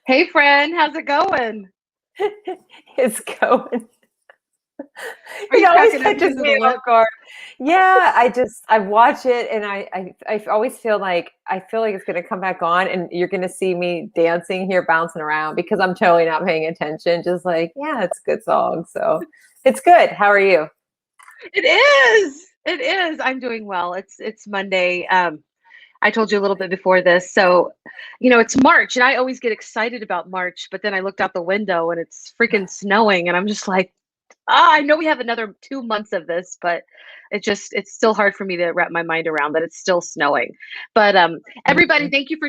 Hey friend, how's it going? It's going. Are you It always cracking up catches because of me the off what? guard. Yeah, I watch it and I always feel like it's gonna come back on and you're gonna see me dancing here, bouncing around because I'm totally not paying attention. Just like, yeah, it's a good song. So it's good. How are you? It is. It is. I'm doing well. It's Monday. I told you a little bit before this. So, it's March and I always get excited about March, but then I looked out the window and it's freaking snowing and I'm just like, I know we have another 2 months of this, but it's still hard for me to wrap my mind around that it's still snowing. But everybody, Mhm. thank you for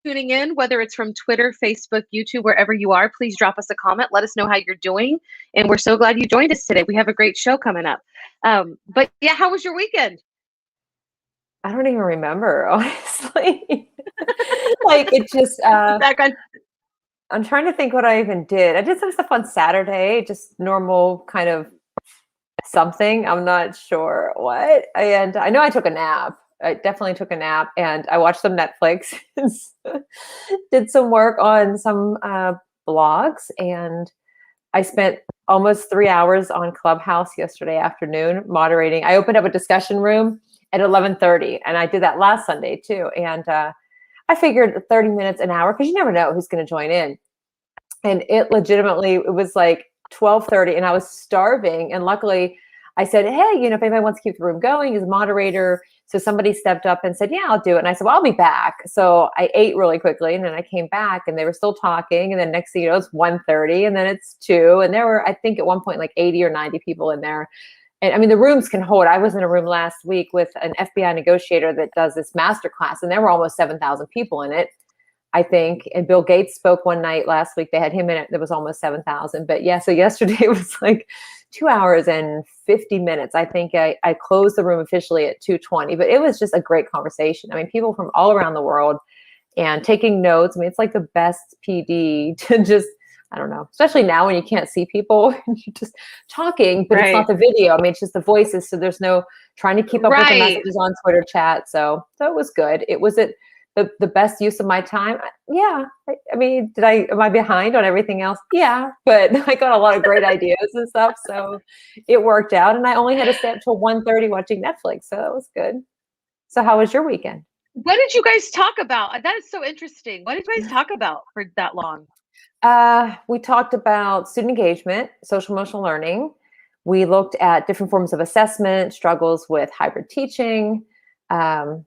tuning in, whether it's from Twitter, Facebook, YouTube, wherever you are. Please drop us a comment. Let us know how you're doing. And we're so glad you joined us today. We have a great show coming up. But yeah, how was your weekend? I don't even remember, honestly. Like it just Back on. I'm trying to think what I even did. I did some stuff on Saturday, just normal kind of something. I'm not sure what. And I know I took a nap. I definitely took a nap and I watched some Netflix, did some work on some blogs, and I spent almost 3 hours on Clubhouse yesterday afternoon moderating. I opened up a discussion room at 11:30, and I did that last Sunday too. And I figured 30 minutes, an hour, because you never know who's going to join in. And it was like 12:30 and I was starving. And luckily I said, hey, if anybody wants to keep the room going as a moderator. So somebody stepped up and said, yeah, I'll do it. And I said, well, I'll be back. So I ate really quickly and then I came back and they were still talking. And then next thing you know, it's 1:30 and then it's 2. And there were, I think at one point, like 80 or 90 people in there. And I mean, the rooms can hold. I was in a room last week with an FBI negotiator that does this master class, and there were almost 7,000 people in it, I think. And Bill Gates spoke one night last week. They had him in it. There was almost 7,000. But yeah, so yesterday it was like 2 hours and 50 minutes. I think I closed the room officially at 2:20, but it was just a great conversation. I mean, people from all around the world and taking notes. I mean, it's like the best PD to just, I don't know, especially now when you can't see people and you're just talking, but it's not Right. the video. I mean, it's just the voices. So there's no trying to keep up with the Right. messages on Twitter chat. So it was good. It was the best use of my time. Yeah. I mean, am I behind on everything else? Yeah, but I got a lot of great ideas and stuff. So it worked out. And I only had to stay up till 1:30 watching Netflix. So that was good. So how was your weekend? What did you guys talk about? That is so interesting. What did you guys talk about for that long? We talked about student engagement, social emotional learning. We looked at different forms of assessment, struggles with hybrid teaching, um,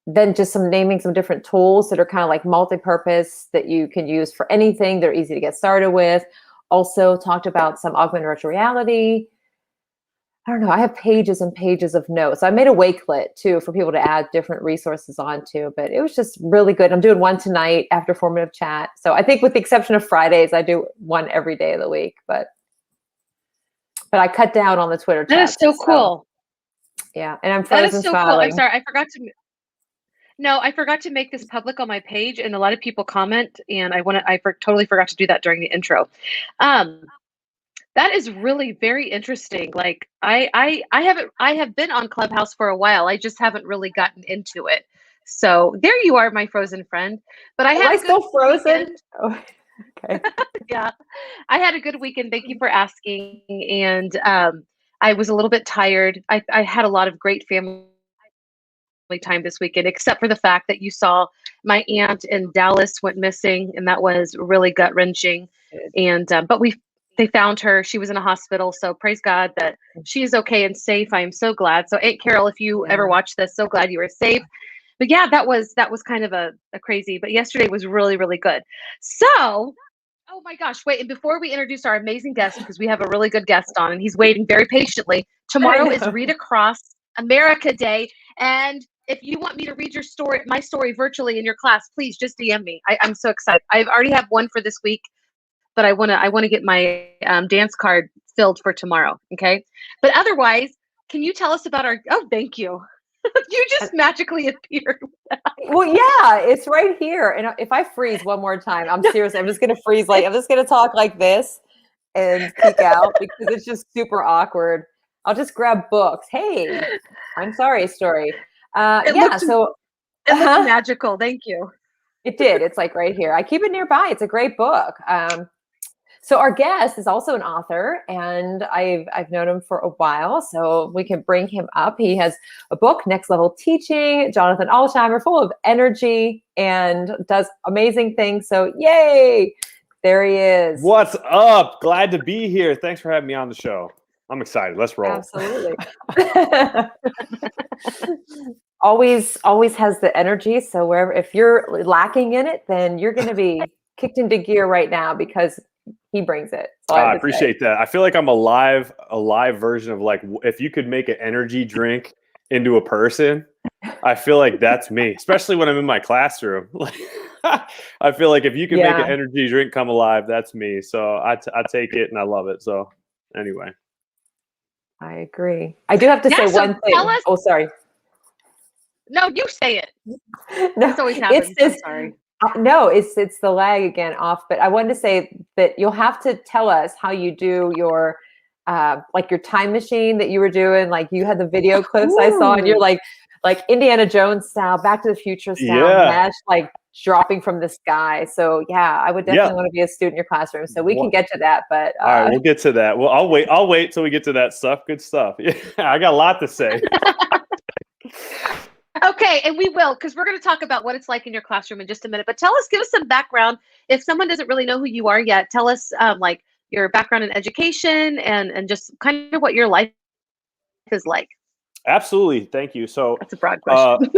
then just naming some different tools that are kind of like multi-purpose that you can use for anything. They're easy to get started with. Also talked about some augmented virtual reality. I don't know. I have pages and pages of notes. I made a Wakelet too for people to add different resources onto, but it was just really good. I'm doing one tonight after formative chat. So I think with the exception of Fridays, I do one every day of the week, but I cut down on the Twitter That is chats. so So cool. yeah, and I'm That is frozen so cool. I'm smiling. sorry, I forgot to. No, I forgot to make this public on my page, and a lot of people comment, and totally forgot to do that during the intro. Um, that is really very interesting. Like I have been on Clubhouse for a while. I just haven't really gotten into it. So there you are, my frozen friend. But I Am had I a good still frozen? weekend. Oh, okay. Yeah, I had a good weekend. Thank you for asking. And I was a little bit tired. I had a lot of great family time this weekend, except for the fact that you saw my aunt in Dallas went missing, and that was really gut wrenching. And but they found her. She was in a hospital, so praise God that she is okay and safe. I am so glad. So Aunt Carol, if you ever Yeah. watch this, so glad you were safe. But yeah, that was kind of a crazy. But yesterday was really really good. So. Oh my gosh, wait, and before we introduce our amazing guest, because we have a really good guest on and he's waiting very patiently, I tomorrow is know. Read Across America Day. And if you want me to read my story virtually in your class, please just DM me. I'm so excited. I already have one for this week, but I wanna get my dance card filled for tomorrow. Okay. But otherwise, can you tell us about our oh thank you. You just magically appeared. Well, yeah, it's right here. And if I freeze one more time, I'm serious. I'm just going to freeze. Like, I'm just going to talk like this and peek out because it's just super awkward. I'll just grab books. Hey, I'm sorry, story. It Yeah. looked So, it looked magical. Thank you. It did. It's like right here. I keep it nearby. It's a great book. So our guest is also an author, and I've known him for a while, so we can bring him up. He has a book, Next Level Teaching, Jonathan Alsheimer, full of energy and does amazing things. So yay, there he is. What's up? Glad to be here. Thanks for having me on the show. I'm excited. Let's roll. Absolutely. always has the energy. So if you're lacking in it, then you're going to be kicked into gear right now because he brings it. I appreciate that. I feel like I'm a live version of like, if you could make an energy drink into a person, I feel like that's me, especially when I'm in my classroom. I feel like if you can make an energy drink come alive, that's me. So I take it and I love it. So anyway. I agree. I do have to say one thing. Oh, sorry. No, you say it. No, this always happens. I'm sorry. No, it's the lag again off. But I wanted to say that you'll have to tell us how you do your like your time machine that you were doing. Like you had the video clips I saw, and you're like Indiana Jones style, Back to the Future style, Mesh, like dropping from the sky. So yeah, I would definitely want to be a student in your classroom. So we can get to that. But all right, we'll get to that. Well, I'll wait till we get to that stuff. Good stuff. Yeah, I got a lot to say. Okay, and we will, because we're going to talk about what it's like in your classroom in just a minute. But give us some background. If someone doesn't really know who you are yet, tell us like your background in education and just kind of what your life is like. Absolutely. Thank you. So that's a broad question.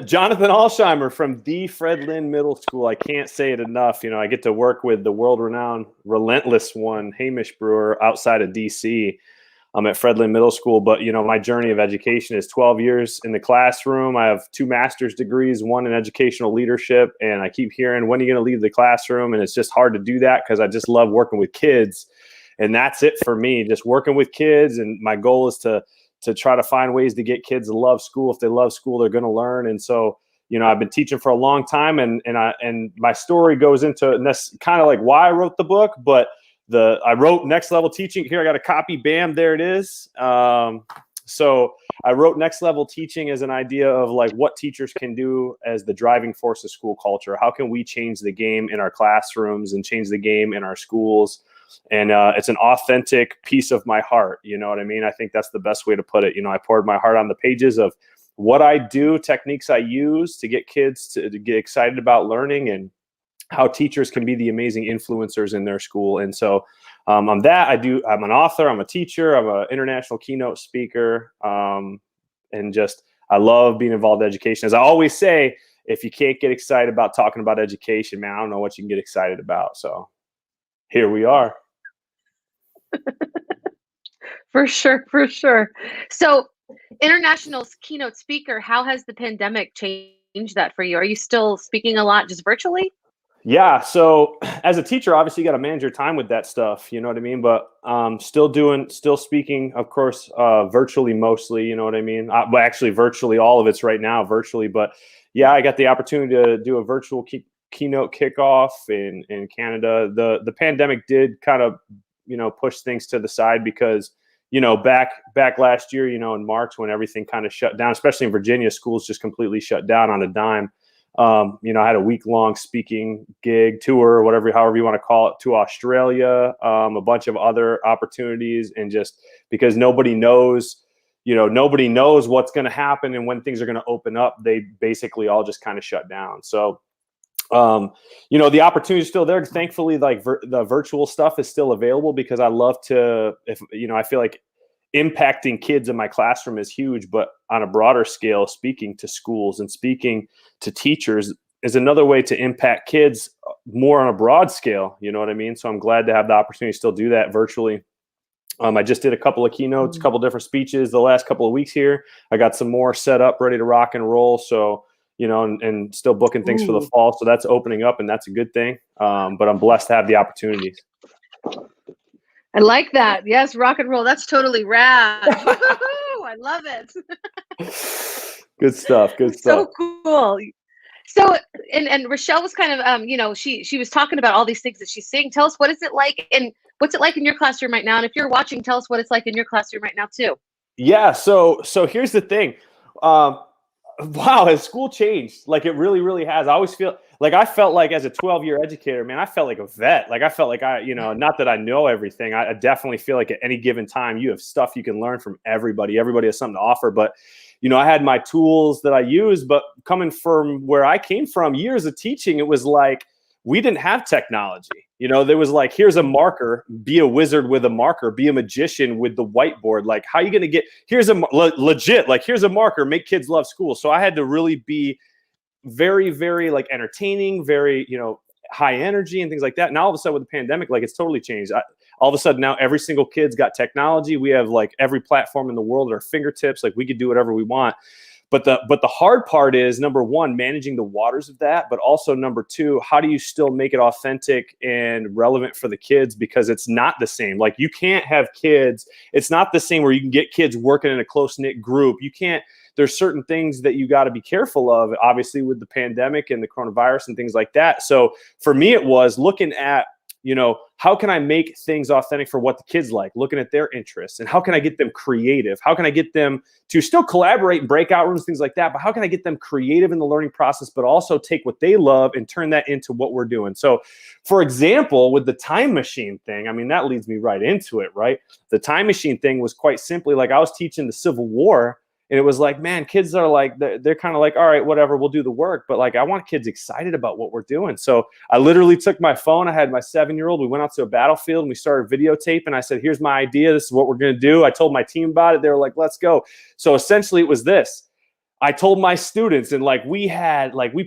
Jonathan Alsheimer from the Fred Lynn Middle School. I can't say it enough. You know, I get to work with the world-renowned relentless one, Hamish Brewer, outside of DC. I'm at Fred Lynn Middle School, but you know, my journey of education is 12 years in the classroom. I have 2 master's degrees, one in educational leadership, and I keep hearing, when are you going to leave the classroom? And it's just hard to do that because I just love working with kids, and that's it for me, just working with kids. And my goal is to try to find ways to get kids to love school. If they love school, they're going to learn. And so, you know, I've been teaching for a long time, and my story goes into, and that's kind of like why I wrote the book, but I wrote Next Level Teaching. Here, I got a copy. Bam, there it is. So I wrote Next Level Teaching as an idea of like what teachers can do as the driving force of school culture. How can we change the game in our classrooms and change the game in our schools? And it's an authentic piece of my heart. You know what I mean? I think that's the best way to put it. You know, I poured my heart on the pages of what I do, techniques I use to get kids to get excited about learning, and how teachers can be the amazing influencers in their school. And so I'm an author, I'm a teacher, I'm an international keynote speaker. And just, I love being involved in education. As I always say, if you can't get excited about talking about education, man, I don't know what you can get excited about. So here we are. For sure. So international keynote speaker, how has the pandemic changed that for you? Are you still speaking a lot just virtually? Yeah. So as a teacher, obviously you got to manage your time with that stuff. You know what I mean? But still speaking, of course, virtually mostly, you know what I mean? But actually virtually all of it's right now virtually. But yeah, I got the opportunity to do a virtual keynote kickoff in Canada. The pandemic did kind of, you know, push things to the side because, you know, back last year, you know, in March when everything kind of shut down, especially in Virginia, schools just completely shut down on a dime. You know, I had a week-long speaking gig, tour, however you want to call it, to Australia, a bunch of other opportunities, and just because nobody knows what's going to happen and when things are going to open up, they basically all just kind of shut down. So, you know, the opportunity is still there. Thankfully, like the virtual stuff is still available because I love to, I feel like impacting kids in my classroom is huge, but on a broader scale, speaking to schools and speaking to teachers is another way to impact kids more on a broad scale. You know what I mean? So I'm glad to have the opportunity to still do that virtually. I just did a couple of keynotes, a couple different speeches the last couple of weeks here. I got some more set up, ready to rock and roll. So, you know, and still booking things for the fall. So that's opening up, and that's a good thing. But I'm blessed to have the opportunities. I like that. Yes, rock and roll. That's totally rad. I love it. Good stuff. So cool. So, and Rachelle was kind of, you know, she was talking about all these things that she's seeing. Tell us, what is it like, and what's it like in your classroom right now? And if you're watching, tell us what it's like in your classroom right now too. Yeah. So here's the thing. Wow, has school changed? Like it really, really has. I always feel like I felt like as a 12-year educator, man, I felt like a vet. Like I felt like not that I know everything. I definitely feel like at any given time you have stuff you can learn from everybody. Everybody has something to offer. But, I had my tools that I use, but coming from where I came from, years of teaching, it was like, we didn't have technology. There was like, here's a marker, be a wizard with a marker, be a magician with the whiteboard. Like, how are you going to get, here's a legit, like, here's a marker, make kids love school. So I had to really be very, very like entertaining, very, high energy and things like that. And all of a sudden with the pandemic, like it's totally changed. All of a sudden now every single kid's got technology. We have like every platform in the world at our fingertips. Like we could do whatever we want. But the hard part is, number one, managing the waters of that, but also number two, how do you still make it authentic and relevant for the kids? Because it's not the same. Like you can't have kids. It's not the same where you can get kids working in a close knit group. You can't. There's certain things that you got to be careful of, obviously with the pandemic and the coronavirus and things like that. So for me, it was looking at, how can I make things authentic for what the kids like, looking at their interests, and how can I get them creative? How can I get them to still collaborate in breakout rooms, things like that, but how can I get them creative in the learning process, but also take what they love and turn that into what we're doing? So for example, with the time machine thing, I mean, that leads me right into it, right? The time machine thing was quite simply like I was teaching the Civil War. And it was like, man, kids are like, they're kind of like, all right, whatever, we'll do the work. But like, I want kids excited about what we're doing. So I literally took my phone. I had my 7-year-old. We went out to a battlefield and we started videotaping. I said, here's my idea. This is what we're going to do. I told my team about it. They were like, let's go. So essentially it was this. I told my students, and like we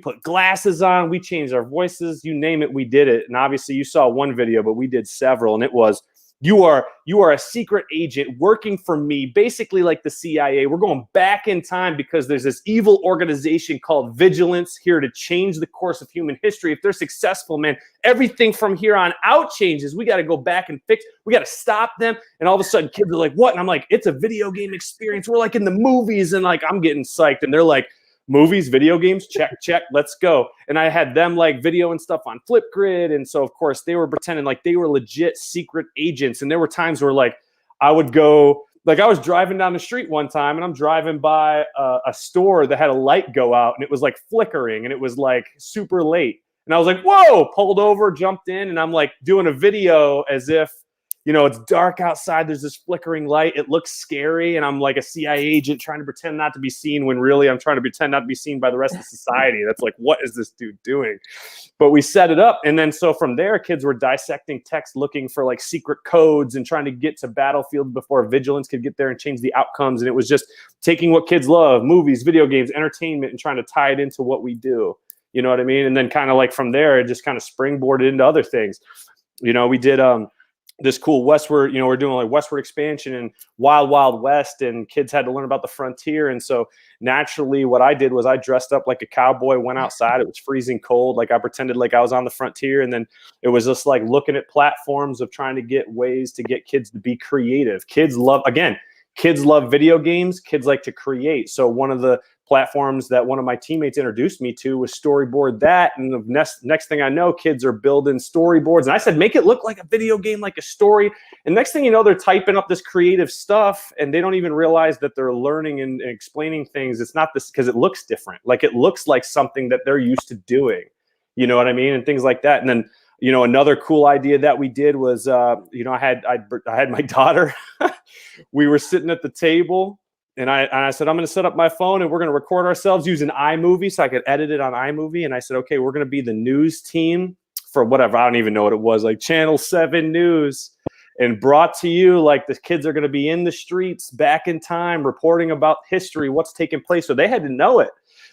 put glasses on, we changed our voices, you name it, we did it. And obviously you saw one video, but we did several. And it was, you are a secret agent working for me, basically like the CIA. We're going back in time because there's this evil organization called Vigilance here to change the course of human history. If they're successful, man, everything from here on out changes. We got to go back and fix. We got to stop them. And all of a sudden, kids are like, "What?" And I'm like, "It's a video game experience. We're like in the movies." And like, I'm getting psyched. And they're like, movies, video games, check, let's go. And I had them like video and stuff on Flipgrid. And so, of course, they were pretending like they were legit secret agents. And there were times where like I would go, like I was driving down the street one time and I'm driving by a store that had a light go out and it was like flickering and it was like super late. And I was like, whoa, pulled over, jumped in, and I'm like doing a video as if, it's dark outside. There's this flickering light. It looks scary. And I'm like a CIA agent trying to pretend not to be seen when really I'm trying to pretend not to be seen by the rest of society. That's like, what is this dude doing? But we set it up. And then so from there, kids were dissecting text, looking for like secret codes and trying to get to battlefield before Vigilance could get there and change the outcomes. And it was just taking what kids love, movies, video games, entertainment, and trying to tie it into what we do. You know what I mean? And then kind of like from there, it just kind of springboarded into other things. We did this cool westward, we're doing like westward expansion and wild west, and kids had to learn about the frontier. And so naturally what I did was I dressed up like a cowboy, went outside. It was freezing cold. Like I pretended like I was on the frontier. And then it was just like looking at platforms of trying to get ways to get kids to be creative. Kids love video games. Kids like to create. So one of the platforms that one of my teammates introduced me to was Storyboard That. And the next thing I know, kids are building storyboards. And I said, make it look like a video game, like a story. And next thing you know, they're typing up this creative stuff and they don't even realize that they're learning and explaining things. It's not this because it looks different. Like it looks like something that they're used to doing. You know what I mean? And things like that. And then, another cool idea that we did was, I had my daughter. We were sitting at the table. And I said, I'm going to set up my phone and we're going to record ourselves using iMovie so I could edit it on iMovie. And I said, okay, we're going to be the news team for whatever. I don't even know what it was, like Channel 7 News. And brought to you, like the kids are going to be in the streets back in time, reporting about history, what's taking place. So they had to know it.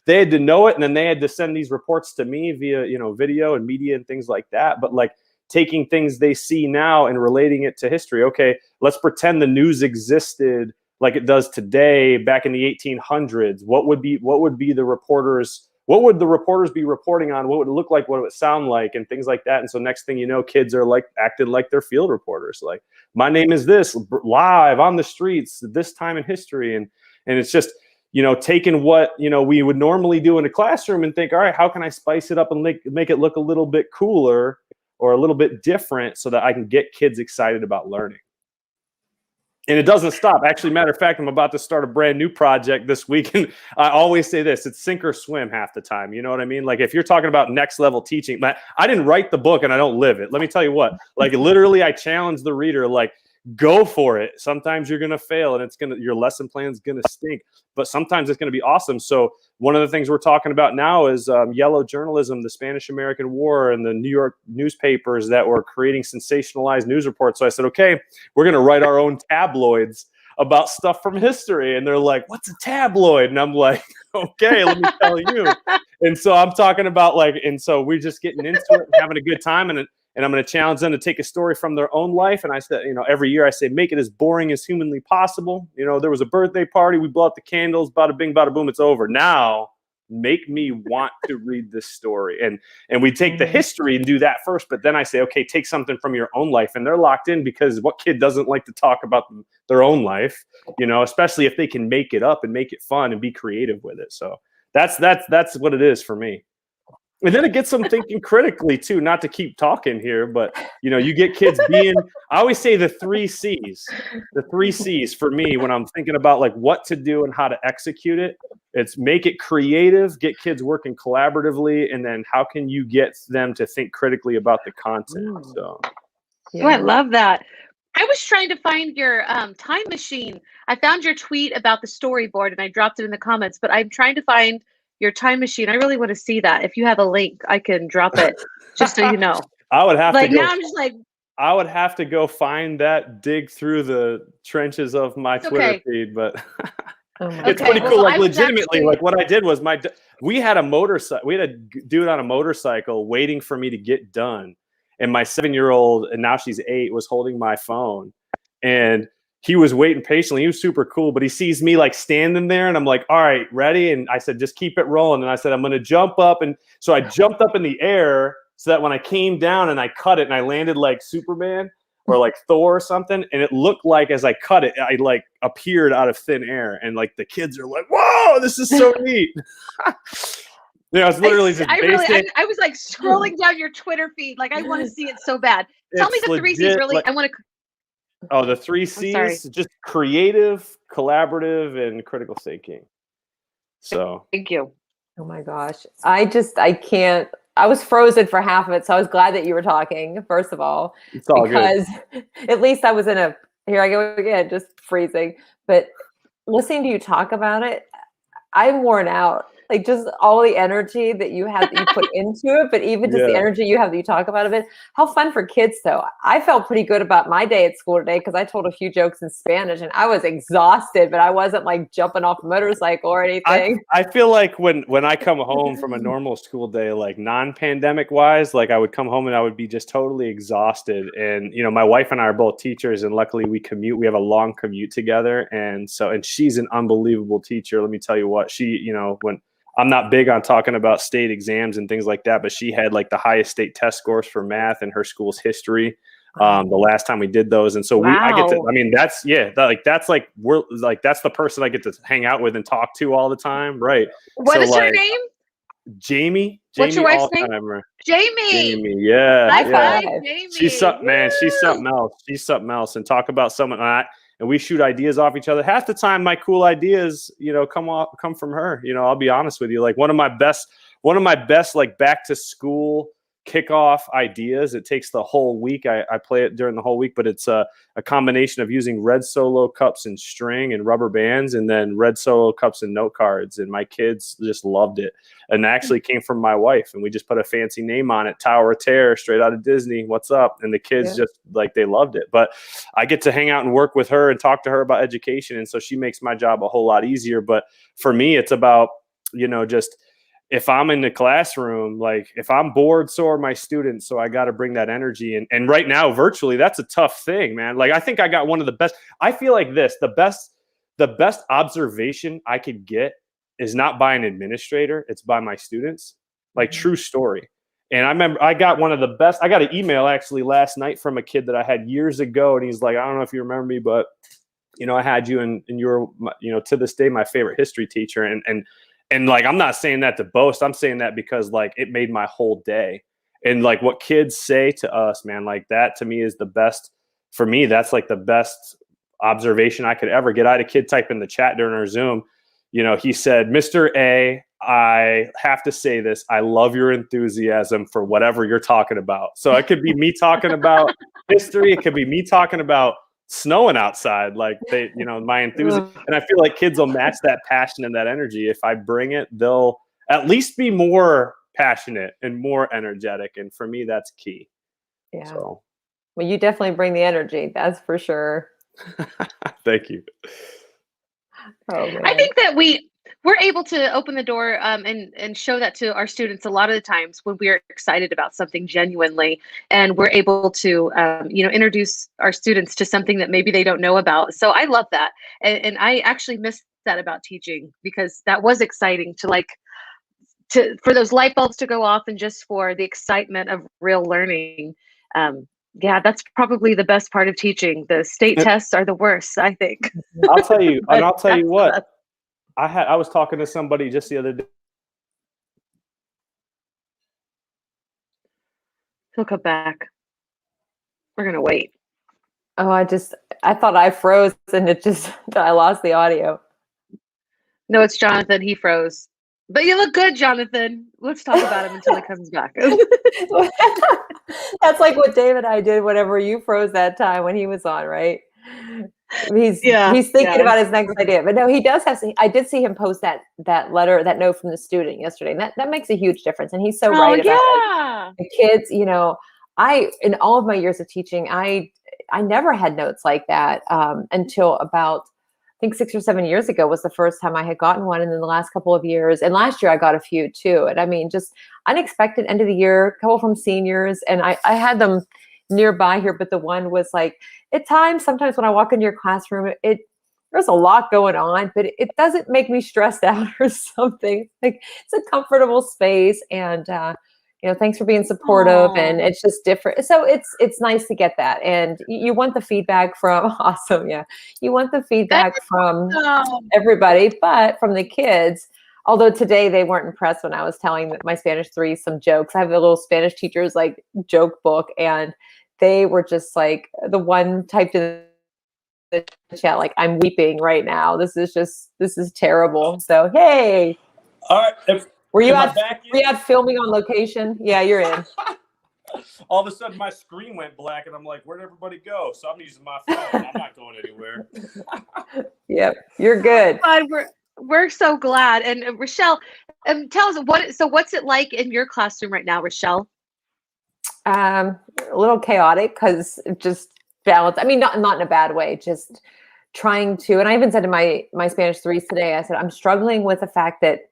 And then they had to send these reports to me via, video and media and things like that. But like taking things they see now and relating it to history. Okay, let's pretend the news existed like it does today back in the 1800s. What would the reporters be reporting on? What would it look like? What would it sound like? And things like that. And so next thing you know, kids are like acted like they're field reporters. Like, my name is this, live on the streets this time in history. And it's just, taking what, we would normally do in a classroom and think, all right, how can I spice it up and make it look a little bit cooler or a little bit different so that I can get kids excited about learning? And it doesn't stop. Actually, matter of fact, I'm about to start a brand new project this week. And I always say this, it's sink or swim half the time. You know what I mean? Like if you're talking about next level teaching, I didn't write the book and I don't live it. Let me tell you what, like literally I challenge the reader, like go for it. Sometimes you're going to fail and your lesson plan is going to stink, but sometimes it's going to be awesome. So one of the things we're talking about now is yellow journalism, the Spanish-American War, and the New York newspapers that were creating sensationalized news reports. So I said, okay, we're going to write our own tabloids about stuff from history. And they're like, what's a tabloid? And I'm like, okay, let me tell you. And so I'm talking about and so we're just getting into it and having a good time. And I'm going to challenge them to take a story from their own life. And I said, every year I say, make it as boring as humanly possible. There was a birthday party. We blow out the candles, bada bing, bada boom, it's over. Now, make me want to read this story. And we take the history and do that first. But then I say, okay, take something from your own life. And they're locked in because what kid doesn't like to talk about their own life, especially if they can make it up and make it fun and be creative with it. So that's what it is for me. And then it gets them thinking critically too, not to keep talking here, but you get kids I always say the 3 C's for me when I'm thinking about like what to do and how to execute it. It's make it creative, get kids working collaboratively, and then how can you get them to think critically about the content? So yeah. Oh, I love that. I was trying to find your time machine. I found your tweet about the storyboard and I dropped it in the comments, but I'm trying to find your time machine. I really want to see that. If you have a link, I can drop it just so you know. I would have to go. Now I'm just like, I would have to go find that, dig through the trenches of my Twitter feed, but it's pretty cool. Like legitimately, like what I did was we had a motorcycle. We had a dude on a motorcycle waiting for me to get done, and my 7-year-old, and now she's 8, was holding my phone, and he was waiting patiently. He was super cool, but he sees me like standing there and I'm like, all right, ready? And I said, just keep it rolling. And I said, I'm going to jump up. And so I jumped up in the air so that when I came down and I cut it and I landed like Superman or like Thor or something. And it looked like as I cut it, I like appeared out of thin air. And like the kids are like, whoa, this is so neat. It's literally just I was like scrolling down your Twitter feed. Like I want to see it so bad. Tell me the 3 C's really. Like, I want to. Oh, the 3 C's, just creative, collaborative, and critical thinking. So thank you. Oh my gosh. I can't, I was frozen for half of it. So I was glad that you were talking, first of all. It's all because good. At least I was here I go again, just freezing. But listening to you talk about it, I'm worn out. Like just all the energy that you put into it, but even just the energy you have that you talk about it. How fun for kids though. I felt pretty good about my day at school today because I told a few jokes in Spanish and I was exhausted, but I wasn't like jumping off a motorcycle or anything. I feel like when I come home from a normal school day, like non-pandemic wise, like I would come home and I would be just totally exhausted. And my wife and I are both teachers, and luckily we commute. We have a long commute together, and she's an unbelievable teacher. Let me tell you what, she when I'm not big on talking about state exams and things like that, but she had like the highest state test scores for math in her school's history the last time we did those. And so that's the person I get to hang out with and talk to all the time. Right. What is her name? Jamie. What's your wife's name? Jamie. Yeah. High five, Jamie. She's something else. She's something else. And talk about someone and we shoot ideas off each other. Half the time, my cool ideas, come from her. I'll be honest with you. Like one of my best like back to school kickoff ideas. It takes the whole week. I play it during the whole week, but it's a combination of using red Solo cups and string and rubber bands, and then red Solo cups and note cards. And my kids just loved it. And it actually came from my wife, and we just put a fancy name on it, Tower of Terror, straight out of Disney. What's up? And the kids just like, they loved it. But I get to hang out and work with her and talk to her about education. And so she makes my job a whole lot easier. But for me, it's about, just if I'm in the classroom, like if I'm bored, so are my students. So I got to bring that energy. And right now, virtually, that's a tough thing, man. Like I think I got one of the best. I feel like the best observation I could get is not by an administrator. It's by my students. Like true story. And I remember I got one of the best. I got an email actually last night from a kid that I had years ago. And he's like, I don't know if you remember me, but I had you and you were, to this day, my favorite history teacher. And like, I'm not saying that to boast. I'm saying that because like it made my whole day. And like what kids say to us, man, like that to me is the best. For me, that's like the best observation I could ever get. I had a kid type in the chat during our Zoom. He said, Mr. A, I have to say this. I love your enthusiasm for whatever you're talking about. So it could be me talking about history. It could be me talking about snowing outside. Like my enthusiasm. And I feel like kids will match that passion and that energy. If I bring it, they'll at least be more passionate and more energetic. And for me, that's key. Yeah. So. Well, you definitely bring the energy. That's for sure. Thank you. Oh, man. I think that we're able to open the door and show that to our students a lot of the times when we're excited about something genuinely, and we're able to introduce our students to something that maybe they don't know about. So I love that, and I actually miss that about teaching, because that was exciting for those light bulbs to go off, and just for the excitement of real learning. Yeah, that's probably the best part of teaching. The state tests are the worst, I think. I'll tell you, and I'll tell you what. I was talking to somebody just the other day. He'll come back. We're gonna wait. Oh, I thought I froze, and I lost the audio. No, it's Jonathan. He froze. But you look good, Jonathan. Let's talk about him until he comes back. That's like what Dave and I did whenever you froze that time when he was on, right? He's thinking about his next idea. But no, he does have. I did see him post that note from the student yesterday, and that makes a huge difference. And he's so right about the kids. In all of my years of teaching, I never had notes like that until about, I think 6 or 7 years ago was the first time I had gotten one. And then the last couple of years, and last year I got a few too. And I mean, just unexpected end of the year, a couple from seniors. And I had them nearby here, but the one was like, at times, sometimes when I walk into your classroom, there's a lot going on, but it doesn't make me stressed out or something. Like, it's a comfortable space, and thanks for being supportive. Aww. And it's just different. So it's nice to get that. And you want the feedback from awesome. Yeah. You want the feedback from everybody, but from the kids. Although today they weren't impressed when I was telling my Spanish 3 some jokes. I have a little Spanish teacher's like joke book, and they were just like, the one typed in the chat, like, I'm weeping right now. This is terrible. So, hey. All right. Were you out filming on location? Yeah, you're in. All of a sudden, my screen went black, and I'm like, where'd everybody go? So I'm using my phone. I'm not going anywhere. Yep, you're good. But we're so glad. And Rachelle, tell us what's it like in your classroom right now, Rachelle? A little chaotic, because just balance. I mean, not in a bad way. Just trying to. And I even said to my Spanish 3s today, I said, I'm struggling with the fact that.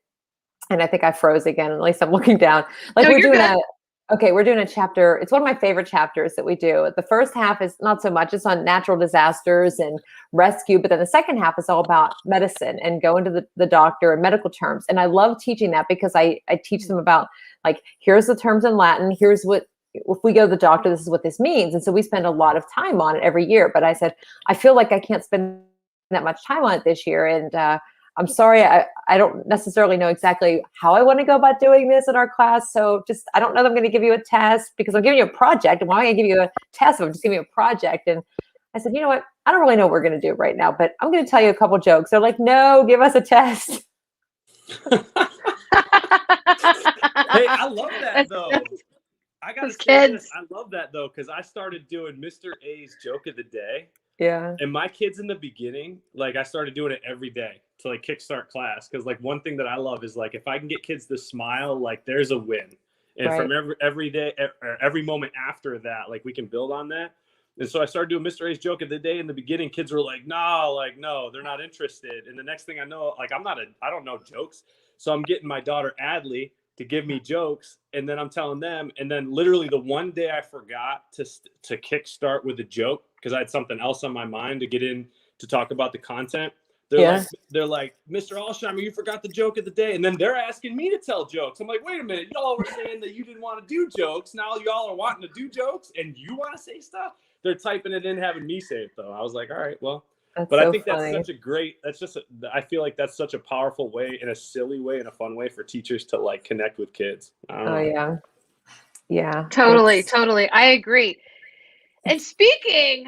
And I think I froze again. At least I'm looking down. Like, we're doing a chapter. It's one of my favorite chapters that we do. The first half is not so much. It's on natural disasters and rescue. But then the second half is all about medicine and going to the doctor and medical terms. And I love teaching that, because I teach them about, like, here's the terms in Latin. Here's what, if we go to the doctor, this is what this means. And so we spend a lot of time on it every year. But I said, I feel like I can't spend that much time on it this year. And I'm sorry, I don't necessarily know exactly how I want to go about doing this in our class. So I don't know that I'm going to give you a test, because I'm giving you a project. And why am I going to give you a test if I'm just giving you a project? And I said, you know what? I don't really know what we're going to do right now, but I'm going to tell you a couple jokes. They're like, no, give us a test. Hey, I love that, though. I got to say this. I love that, though, because I started doing Mr. A's joke of the day. Yeah. And my kids in the beginning, like, I started doing it every day to, like, kickstart class. Because, like, one thing that I love is, like, if I can get kids to smile, like, there's a win. And from every day, every moment after that, like, we can build on that. And so I started doing Mr. A's joke of the day. In the beginning, kids were like, no, they're not interested. And the next thing I know, like, I don't know jokes. So I'm getting my daughter Adley to give me jokes, and then I'm telling them. And then literally the one day I forgot to kickstart with a joke, because I had something else on my mind to get in to talk about the content. They're like, Mr. Alsheimer, you forgot the joke of the day. And then they're asking me to tell jokes. I'm like, wait a minute, y'all were saying that you didn't want to do jokes. Now y'all are wanting to do jokes, and you want to say stuff. They're typing it in, having me say it, though. I was like, all right, well. That's but so I think funny. that's such a great, I feel like that's such a powerful way, in a silly way, and a fun way for teachers to, like, connect with kids. Oh, yeah. Yeah. Totally. I agree. And speaking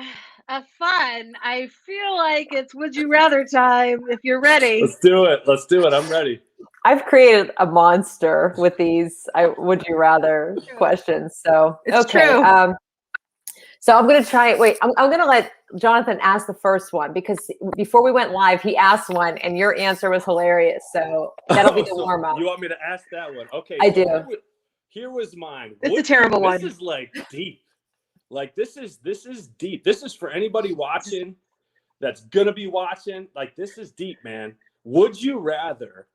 fun. I feel like it's would you rather time if you're ready. Let's do it. Let's do it. I'm ready. I've created a monster with these would you rather questions. So It's okay. true. So I'm gonna try it. Wait, I'm gonna let Jonathan ask the first one because before we went live, he asked one and your answer was hilarious. So that'll be the warm up. You want me to ask that one? Okay. I do. Here was mine. It's a terrible one. This is like deep. Like this is deep. This is for anybody watching that's gonna be watching. Like this is deep, man. Would you rather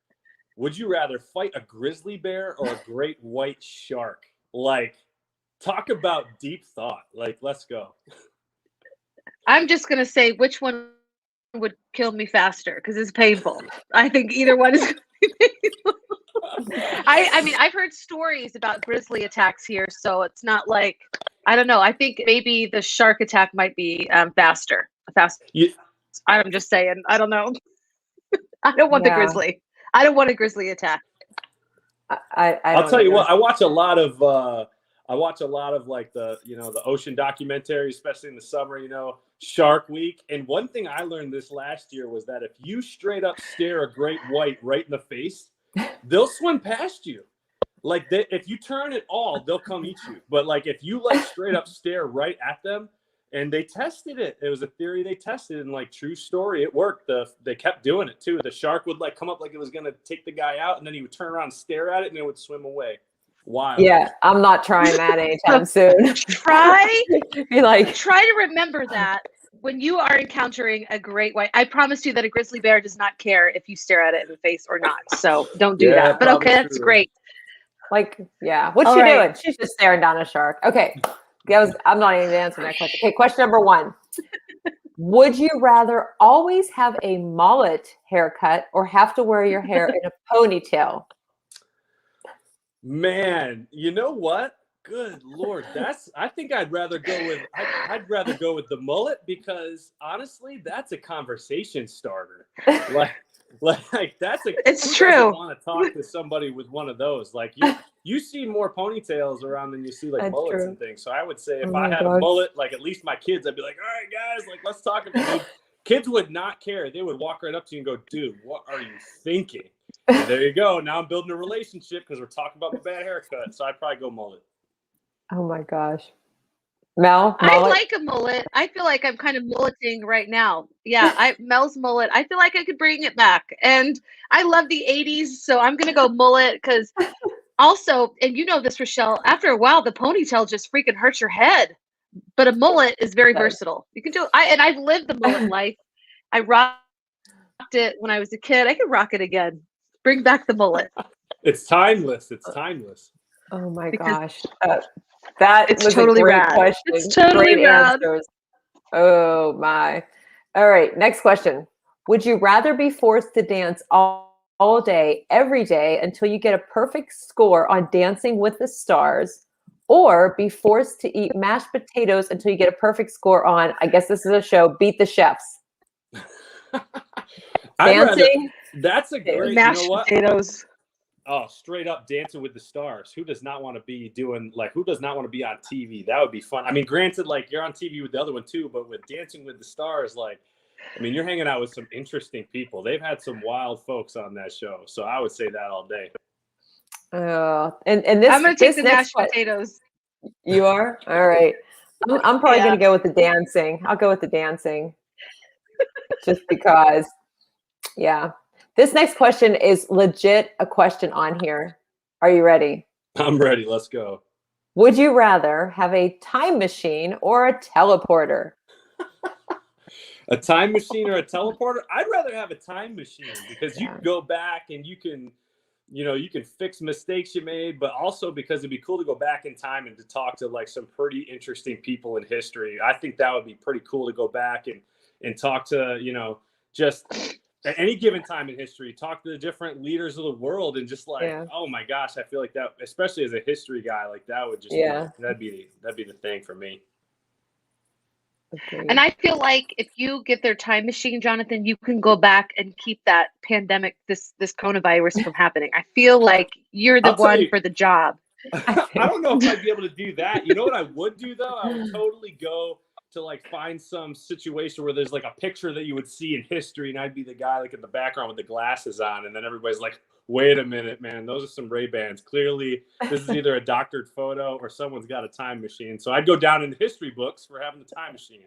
fight a grizzly bear or a great white shark? Like, talk about deep thought. Like, let's go. I'm just gonna say which one would kill me faster because it's painful. I think either one is gonna be painful. I mean, I've heard stories about grizzly attacks here, so it's not like I don't know. I think maybe the shark attack might be faster. Yeah. I'm just saying. I don't know. I don't want the grizzly. I don't want a grizzly attack. I'll tell you what. I watch a lot of like the the ocean documentaries, especially in the summer. Shark Week. And one thing I learned this last year was that if you straight up stare a great white right in the face, they'll swim past you. Like if you turn at all, they'll come eat you. But like if you like straight up stare right at them, and they tested it. It was a theory they tested, and like true story, it worked. They kept doing it too. The shark would like come up like it was gonna take the guy out, and then he would turn around and stare at it, and it would swim away. Wild. Yeah, I'm not trying that anytime soon. Try to remember Oh. that when you are encountering a great white. I promise you that a grizzly bear does not care if you stare at it in the face or not. So don't do that. But okay, that's great. Like, yeah. What's she doing? She's just staring down a shark. Okay. I'm not even answering that question. Okay, question number 1. Would you rather always have a mullet haircut or have to wear your hair in a ponytail? Man, you know what? Good Lord. I think I'd rather go with the mullet because honestly, that's a conversation starter. Like that's it's true. I want to talk to somebody with one of those. Like you see more ponytails around than you see like That's mullets true. and things. So I would say if I had a mullet, like at least my kids, I'd be like, all right, guys, like let's talk about it. Kids would not care. They would walk right up to you and go, dude, what are you thinking? And there you go. Now I'm building a relationship because we're talking about my bad haircut. So I'd probably go mullet. Oh my gosh. Mel, I mullet? like a mullet. I feel like I'm kind of mulleting right now. Yeah, Mel's mullet. I feel like I could bring it back. And I love the 80s, so I'm going to go mullet because also, and you know this, Rachelle, after a while, the ponytail just freaking hurts your head. But a mullet is very versatile. You can do it. I've lived the mullet life. I rocked it when I was a kid. I could rock it again. Bring back the mullet. It's timeless. It's timeless. Oh my gosh. That it's was totally a great rad. question. It's totally great rad. answers. Oh my. All right, next question. Would you rather be forced to dance all day, every day, until you get a perfect score on Dancing with the Stars, or be forced to eat mashed potatoes until you get a perfect score on, I guess this is a show, Beat the Chefs? Dancing? That's a great, mashed potatoes. Oh, straight up Dancing with the Stars. Who does not want to be who does not want to be on TV? That would be fun. I mean, granted, like you're on TV with the other one too, but with Dancing with the Stars, like, I mean, you're hanging out with some interesting people. They've had some wild folks on that show. So I would say that all day. And this, I'm going to take the mashed potatoes. You are? All right. I'm probably going to go with the dancing. I'll go with the dancing. Just because. Yeah. This next question is legit a question on here. Are you ready? I'm ready. Let's go. Would you rather have a time machine or a teleporter? A time machine or a teleporter? I'd rather have a time machine because you can go back and you can fix mistakes you made, but also because it'd be cool to go back in time and to talk to like some pretty interesting people in history. I think that would be pretty cool to go back and talk to, just at any given time in history, talk to the different leaders of the world and just like, oh my gosh, I feel like that, especially as a history guy, like that would just that'd be the thing for me. Okay. And I feel like if you get their time machine, Jonathan, you can go back and keep that pandemic, this coronavirus from happening. I feel like you're the one for the job. I don't know if I'd be able to do that. You know what I would do though? I would totally go to like find some situation where there's like a picture that you would see in history, and I'd be the guy like in the background with the glasses on, and then everybody's like, wait a minute, man, those are some Ray-Bans. Clearly, this is either a doctored photo or someone's got a time machine. So I'd go down in the history books for having the time machine.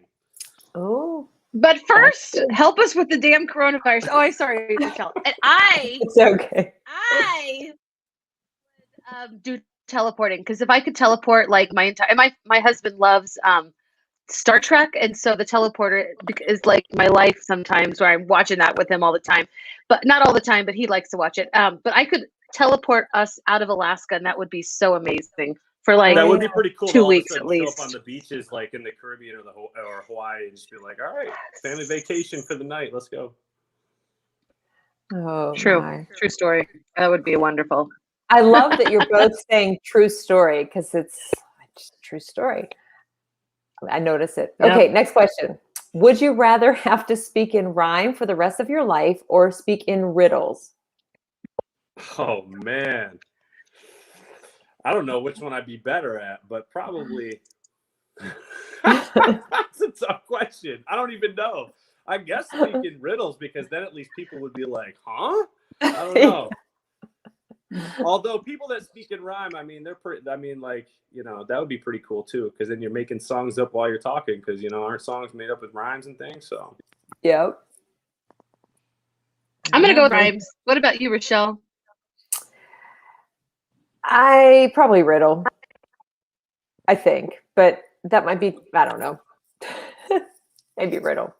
Oh. But first, help us with the damn coronavirus. Oh, I'm sorry, Rachelle. And It's okay. I do teleporting, because if I could teleport like my entire, my husband loves Star Trek, and so the teleporter is like my life sometimes, where I'm watching that with him all the time, but not all the time, but he likes to watch it. But I could teleport us out of Alaska, and that would be so amazing for like that would be pretty cool. 2 weeks at least. Show up on the beaches like in the Caribbean or Hawaii, and just be like, all right, family vacation for the night, let's go. Oh, True story. That would be wonderful. I love that you're both saying true story, because it's just a true story. I notice it. Yep. Okay, next question. Would you rather have to speak in rhyme for the rest of your life or speak in riddles? Oh man, I don't know which one I'd be better at, but probably that's a tough question. I don't even know. I guess speaking riddles, because then at least people would be like, huh? I don't know. Although people that speak in rhyme, I mean, they're pretty, I mean, like, you know, that would be pretty cool too, because then you're making songs up while you're talking, because, you know, aren't songs made up with rhymes and things? So, Yep. I'm going to go with rhymes. What about you, Rachelle? I probably riddle, I think, but that might be, I don't know. Maybe riddle.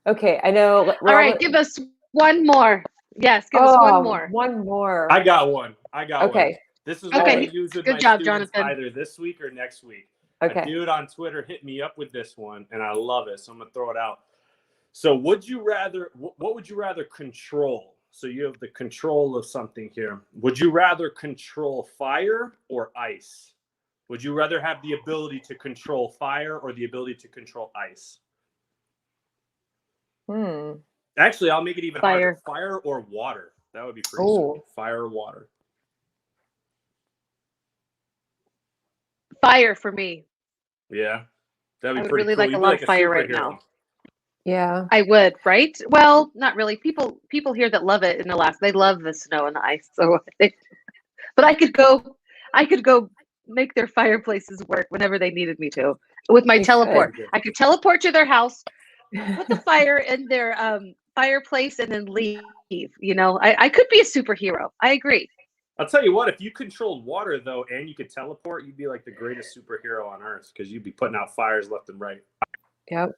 Okay, I know. All right, give us one more. Yes, give us one more. One more. I got one. Okay. This is Okay. what I use with Good my job, students Jonathan. either this week or next week. Okay. A dude on Twitter hit me up with this one, and I love it, so I'm gonna throw it out. So, would you rather? What would you rather control? So you have the control of something here. Would you rather control fire or ice? Would you rather have the ability to control fire or the ability to control ice? Actually, I'll make it even harder. Fire or water. That would be pretty sweet. Fire or water. Fire for me. Yeah. That'd be I would pretty really cool. like You'd a be lot like of a fire right superhero. now. Yeah. I would, right? Well, not really. People here that love it in Alaska, they love the snow and the ice. So, but I could go make their fireplaces work whenever they needed me to with my teleport. I could teleport to their house, put the fire in their fireplace, and then leave. You know, I could be a superhero. I agree. I'll tell you what, if you controlled water though, and you could teleport, you'd be like the greatest superhero on earth, because you'd be putting out fires left and right. Yep.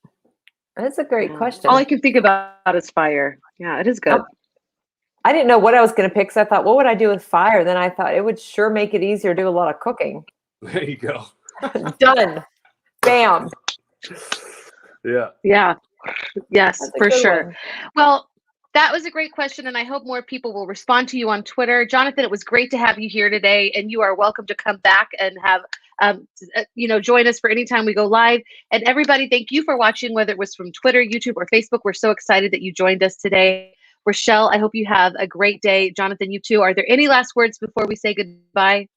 That's a great question. All I can think about is fire. Yeah, it is good. I didn't know what I was going to pick, so I thought, what would I do with fire? Then I thought it would sure make it easier to do a lot of cooking. There you go. Done. Bam. Yeah. Yeah. Yes, for sure. One. Well, that was a great question, and I hope more people will respond to you on Twitter. Jonathan, it was great to have you here today, and you are welcome to come back and have, join us for any time we go live. And everybody, thank you for watching, whether it was from Twitter, YouTube, or Facebook. We're so excited that you joined us today. Rachelle, I hope you have a great day. Jonathan, you too. Are there any last words before we say goodbye?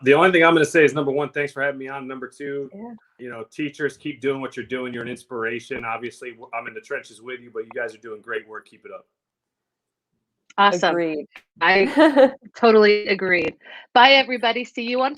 The only thing I'm going to say is, number one, thanks for having me on. Number two, teachers, keep doing what you're doing. You're an inspiration. Obviously, I'm in the trenches with you, but you guys are doing great work. Keep it up. Awesome. Agreed. I totally agreed. Bye, everybody. See you on